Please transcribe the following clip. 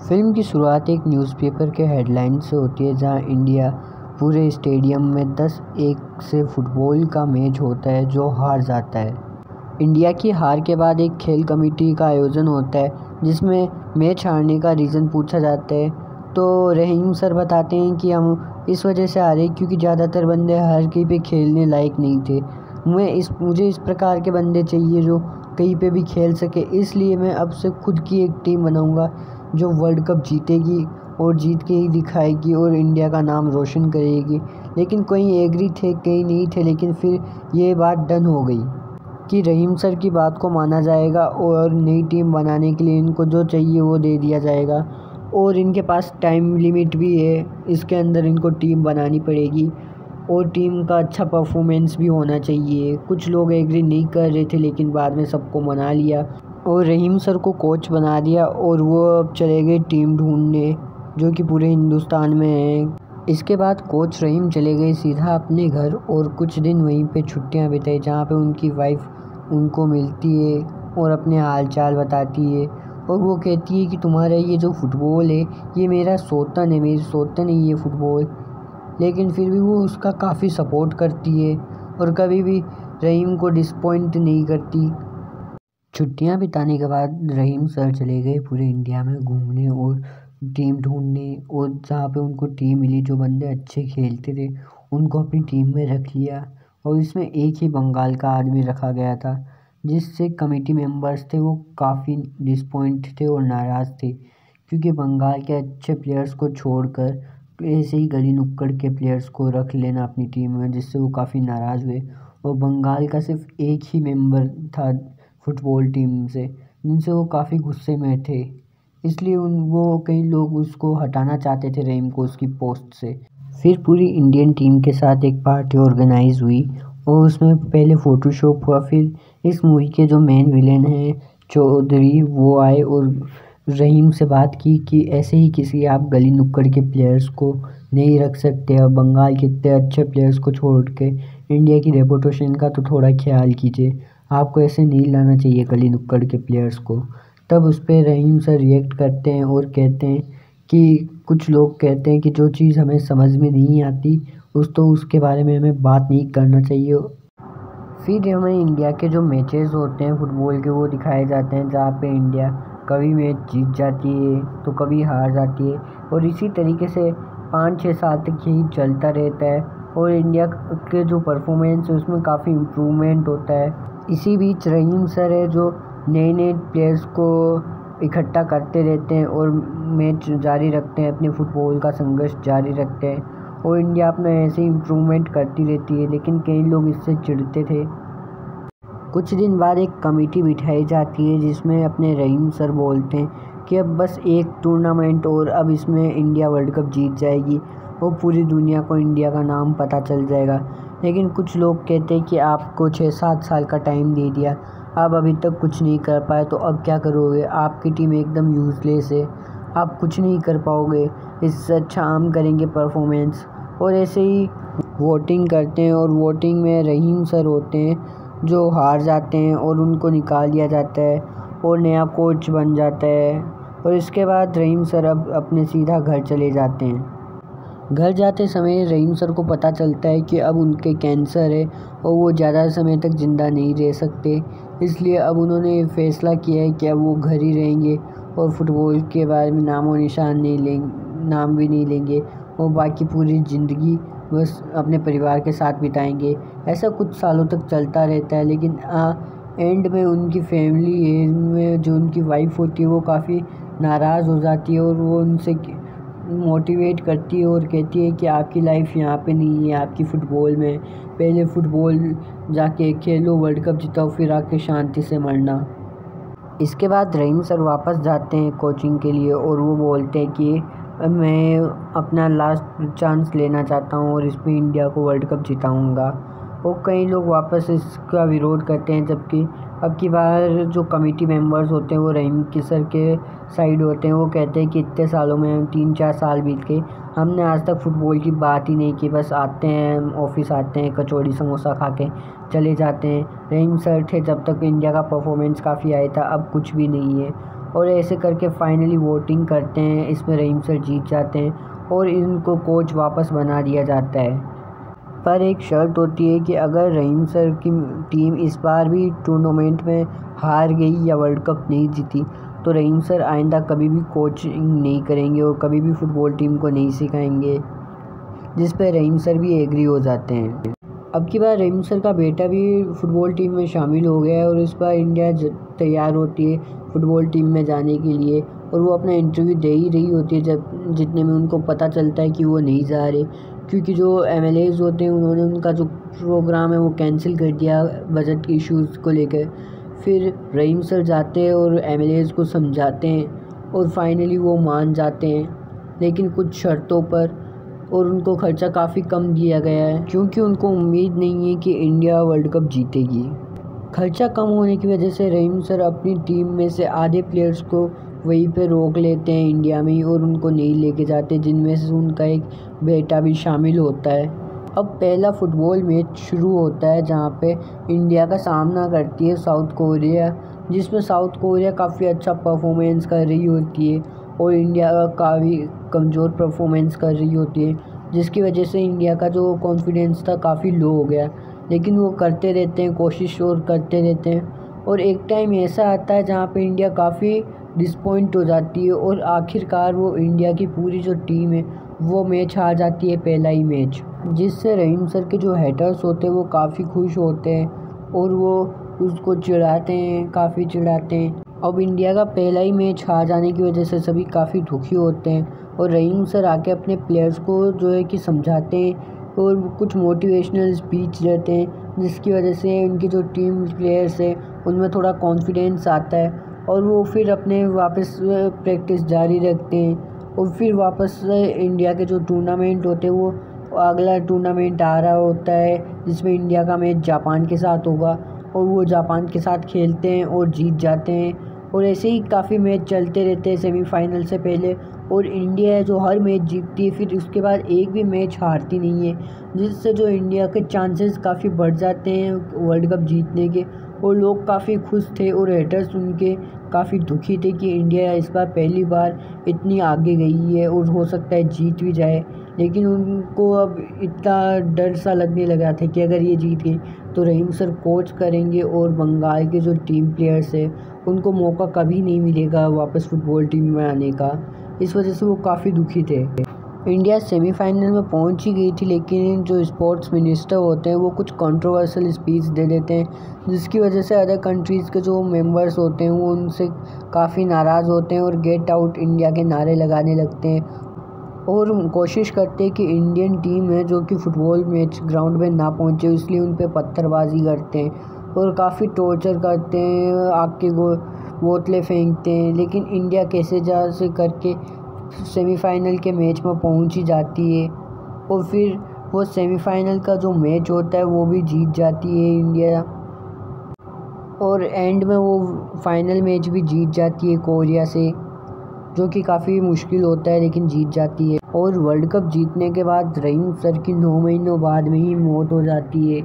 Film की शुरुआत एक न्यूज़पेपर के हेडलाइन से होती है, जहां इंडिया पूरे स्टेडियम में 10-1 से फुटबॉल का मैच होता है जो हार जाता है। इंडिया की हार के बाद एक खेल कमेटी का आयोजन होता है जिसमें मैच हारने का रीज़न पूछा जाता है। तो रहीम सर बताते हैं कि हम इस वजह से हारे क्योंकि ज़्यादातर बंदे हर कहीं पे खेलने लायक नहीं थे। मुझे इस प्रकार के बंदे चाहिए जो कहीं पे भी खेल सके, इसलिए मैं अब से खुद की एक टीम बनाऊंगा जो वर्ल्ड कप जीतेगी और जीत के ही दिखाएगी और इंडिया का नाम रोशन करेगी। लेकिन कई एग्री थे, कई नहीं थे, लेकिन फिर ये बात डन हो गई कि रहीम सर की बात को माना जाएगा और नई टीम बनाने के लिए इनको जो चाहिए वो दे दिया जाएगा और इनके पास टाइम लिमिट भी है, इसके अंदर इनको टीम बनानी पड़ेगी और टीम का अच्छा परफॉर्मेंस भी होना चाहिए। कुछ लोग एग्री नहीं कर रहे थे, लेकिन बाद में सबको मना लिया और रहीम सर को कोच बना दिया और वो अब चले गए टीम ढूंढने जो कि पूरे हिंदुस्तान में है। इसके बाद कोच रहीम चले गए सीधा अपने घर और कुछ दिन वहीं पे छुट्टियां बिताई, जहाँ पे उनकी वाइफ उनको मिलती है और अपने हाल चाल बताती है और वो कहती है कि तुम्हारा ये जो फुटबॉल है ये मेरा सौतन है, मेरी सौतन है ये फुटबॉल। लेकिन फिर भी वो उसका काफ़ी सपोर्ट करती है और कभी भी रहीम को डिसपॉइंट नहीं करती। छुट्टियां बिताने के बाद रहीम सर चले गए पूरे इंडिया में घूमने और टीम ढूंढने, और जहाँ पे उनको टीम मिली जो बंदे अच्छे खेलते थे उनको अपनी टीम में रख लिया और इसमें एक ही बंगाल का आदमी रखा गया था, जिससे कमेटी मेंबर्स थे वो काफ़ी डिसपॉइंट थे और नाराज़ थे क्योंकि बंगाल के अच्छे प्लेयर्स को छोड़कर ऐसे ही गली नुक्कड़ के प्लेयर्स को रख लेना अपनी टीम में, जिससे वो काफ़ी नाराज़ हुए। और बंगाल का सिर्फ एक ही मेंबर था फुटबॉल टीम से, जिनसे वो काफ़ी गुस्से में थे, इसलिए वो कई लोग उसको हटाना चाहते थे रहीम को उसकी पोस्ट से। फिर पूरी इंडियन टीम के साथ एक पार्टी ऑर्गेनाइज हुई और उसमें पहले फ़ोटोशॉप हुआ। फिर इस मूवी के जो मेन विलेन हैं चौधरी, वो आए और रहीम से बात की कि ऐसे ही किसी आप गली नुक्कड़ के प्लेयर्स को नहीं रख सकते, और बंगाल के इतने अच्छे प्लेयर्स को छोड़ के इंडिया की रेपुटेशन का तो थोड़ा ख्याल कीजिए, आपको ऐसे नहीं लाना चाहिए गली नुक्कड़ के प्लेयर्स को। तब उस पर रहीम सर रिएक्ट करते हैं और कहते हैं कि कुछ लोग कहते हैं कि जो चीज़ हमें समझ में नहीं आती उसके बारे में हमें बात नहीं करना चाहिए। फिर हमें इंडिया के जो मैचेस होते हैं फुटबॉल के वो दिखाए जाते हैं, जहाँ पे इंडिया कभी मैच जीत जाती है तो कभी हार जाती है और इसी तरीके से 5-6 साल तक यही चलता रहता है और इंडिया के जो परफॉर्मेंस है उसमें काफ़ी इम्प्रूवमेंट होता है। इसी बीच रहीम सर है जो नए नए प्लेयर्स को इकट्ठा करते रहते हैं और मैच जारी रखते हैं, अपने फुटबॉल का संघर्ष जारी रखते हैं और इंडिया अपना ऐसे ही इम्प्रूवमेंट करती रहती है। लेकिन कई लोग इससे चिढ़ते थे। कुछ दिन बाद एक कमेटी बिठाई जाती है जिसमें अपने रहीम सर बोलते हैं कि अब बस एक टूर्नामेंट और, अब इसमें इंडिया वर्ल्ड कप जीत जाएगी और पूरी दुनिया को इंडिया का नाम पता चल जाएगा। लेकिन कुछ लोग कहते हैं कि आपको 6-7 साल का टाइम दे दिया, आप अभी तक कुछ नहीं कर पाए तो अब क्या करोगे, आपकी टीम एकदम यूज़लेस है, आप कुछ नहीं कर पाओगे, इससे अच्छा हम करेंगे परफॉर्मेंस। और ऐसे ही वोटिंग करते हैं और वोटिंग में रहीम सर होते हैं जो हार जाते हैं और उनको निकाल दिया जाता है और नया कोच बन जाता है। और इसके बाद रहीम सर अब अपने सीधा घर चले जाते हैं। घर जाते समय रहीम सर को पता चलता है कि अब उनके कैंसर है और वो ज़्यादा समय तक ज़िंदा नहीं रह सकते, इसलिए अब उन्होंने फैसला किया है कि अब वो घर ही रहेंगे और फुटबॉल के बारे में नामो निशान नहीं लेंगे, नाम भी नहीं लेंगे और बाकी पूरी ज़िंदगी बस अपने परिवार के साथ बिताएंगे। ऐसा कुछ सालों तक चलता रहता है, लेकिन एंड में उनकी फैमिली में जो उनकी वाइफ होती है वो काफ़ी नाराज़ हो जाती है और वो उनसे मोटिवेट करती है और कहती है कि आपकी लाइफ यहाँ पे नहीं है, आपकी फ़ुटबॉल में, पहले फ़ुटबॉल जाके खेलो, वर्ल्ड कप जिताओ, फिर आके शांति से मरना। इसके बाद रहीम सर वापस जाते हैं कोचिंग के लिए और वो बोलते हैं कि मैं अपना लास्ट चांस लेना चाहता हूँ और इसमें इंडिया को वर्ल्ड कप जिताऊँगा। और कई लोग वापस इसका विरोध करते हैं, जबकि अब की बार जो कमेटी मेंबर्स होते हैं वो रहीम के सर के साइड होते हैं। वो कहते हैं कि इतने सालों में 3-4 साल बीत गए, हमने आज तक फुटबॉल की बात ही नहीं की, बस आते हैं ऑफिस आते हैं, कचौड़ी समोसा खा के चले जाते हैं। रहीम सर थे जब तक इंडिया का परफॉर्मेंस काफ़ी आया था, अब कुछ भी नहीं है। और ऐसे करके फाइनली वोटिंग करते हैं, इसमें रहीम सर जीत जाते हैं और इनको कोच वापस बना दिया जाता है। पर एक शर्त होती है कि अगर रहीम सर की टीम इस बार भी टूर्नामेंट में हार गई या वर्ल्ड कप नहीं जीती तो रहीम सर आइंदा कभी भी कोचिंग नहीं करेंगे और कभी भी फुटबॉल टीम को नहीं सिखाएंगे, जिस पर रहीम सर भी एग्री हो जाते हैं। अब की बार रहीम सर का बेटा भी फुटबॉल टीम में शामिल हो गया है और इस बार इंडिया तैयार होती है फुटबॉल टीम में जाने के लिए, और वो अपना इंटरव्यू दे ही रही होती है जब जितने में उनको पता चलता है कि वो नहीं जा रहे, क्योंकि जो MLAs होते हैं उन्होंने उनका जो प्रोग्राम है वो कैंसिल कर दिया बजट के इश्यूज़ को लेकर। फिर रहीम सर जाते हैं और MLAs को समझाते हैं और फाइनली वो मान जाते हैं, लेकिन कुछ शर्तों पर, और उनको खर्चा काफ़ी कम दिया गया है क्योंकि उनको उम्मीद नहीं है कि इंडिया वर्ल्ड कप जीतेगी। खर्चा कम होने की वजह से रहीम सर अपनी टीम में से आधे प्लेयर्स को वहीं पे रोक लेते हैं इंडिया में ही और उनको नहीं लेके जाते, जिनमें से उनका एक बेटा भी शामिल होता है। अब पहला फुटबॉल मैच शुरू होता है जहाँ पे इंडिया का सामना करती है साउथ कोरिया, जिसमें साउथ कोरिया काफ़ी अच्छा परफॉर्मेंस कर रही होती है और इंडिया काफ़ी कमज़ोर परफॉर्मेंस कर रही होती है, जिसकी वजह से इंडिया का जो कॉन्फिडेंस था काफ़ी लो हो गया। लेकिन वो करते रहते हैं कोशिश और करते रहते हैं, और एक टाइम ऐसा आता है जहाँ पे इंडिया काफ़ी डिसपॉइंट हो जाती है और आखिरकार वो इंडिया की पूरी जो टीम है वो मैच हार जाती है, पहला ही मैच, जिससे रहीम सर के जो हेटर्स होते हैं वो काफ़ी खुश होते हैं और वो उसको चिढ़ाते हैं, काफ़ी चिढ़ाते हैं। अब इंडिया का पहला ही मैच हार जाने की वजह से सभी काफ़ी दुखी होते हैं और रहीम सर आके अपने प्लेयर्स को जो है कि समझाते हैं और कुछ मोटिवेशनल स्पीच देते हैं, जिसकी वजह से उनकी जो टीम प्लेयर्स है उनमें थोड़ा कॉन्फिडेंस आता है और वो फिर अपने वापस प्रैक्टिस जारी रखते हैं। और फिर वापस इंडिया के जो टूर्नामेंट होते हैं वो अगला टूर्नामेंट आ रहा होता है जिसमें इंडिया का मैच जापान के साथ होगा और वो जापान के साथ खेलते हैं और जीत जाते हैं। और ऐसे ही काफ़ी मैच चलते रहते हैं सेमीफाइनल से पहले, और इंडिया है जो हर मैच जीतती है, फिर उसके बाद एक भी मैच हारती नहीं है, जिससे जो इंडिया के चांसेस काफ़ी बढ़ जाते हैं वर्ल्ड कप जीतने के। और लोग काफ़ी खुश थे और हेटर्स उनके काफ़ी दुखी थे कि इंडिया इस बार पहली बार इतनी आगे गई है और हो सकता है जीत भी जाए, लेकिन उनको अब इतना डर सा लगने लगा था कि अगर ये जीत गई तो रहीम सर कोच करेंगे और बंगाल के जो टीम प्लेयर्स है उनको मौका कभी नहीं मिलेगा वापस फुटबॉल टीम में आने का। इस वजह से वो काफ़ी दुखी थे। इंडिया सेमीफाइनल में पहुंच ही गई थी, लेकिन जो स्पोर्ट्स मिनिस्टर होते हैं वो कुछ कंट्रोवर्शियल स्पीच दे देते हैं, जिसकी वजह से अदर कंट्रीज़ के जो मेंबर्स होते हैं वो उनसे काफ़ी नाराज़ होते हैं और गेट आउट इंडिया के नारे लगाने लगते हैं और कोशिश करते हैं कि इंडियन टीम है जो कि फुटबॉल मैच ग्राउंड में ना पहुंचे, इसलिए उन पर पत्थरबाजी करते हैं और काफ़ी टॉर्चर करते हैं, आग के बोतलें फेंकते हैं। लेकिन इंडिया कैसे जैसे करके सेमीफाइनल के मैच में पहुंच ही जाती है और फिर वो सेमीफाइनल का जो मैच होता है वो भी जीत जाती है इंडिया, और एंड में वो फाइनल मैच भी जीत जाती है कोरिया से, जो कि काफ़ी मुश्किल होता है लेकिन जीत जाती है। और वर्ल्ड कप जीतने के बाद रहीम सर की 9 महीनों बाद में ही मौत हो जाती है।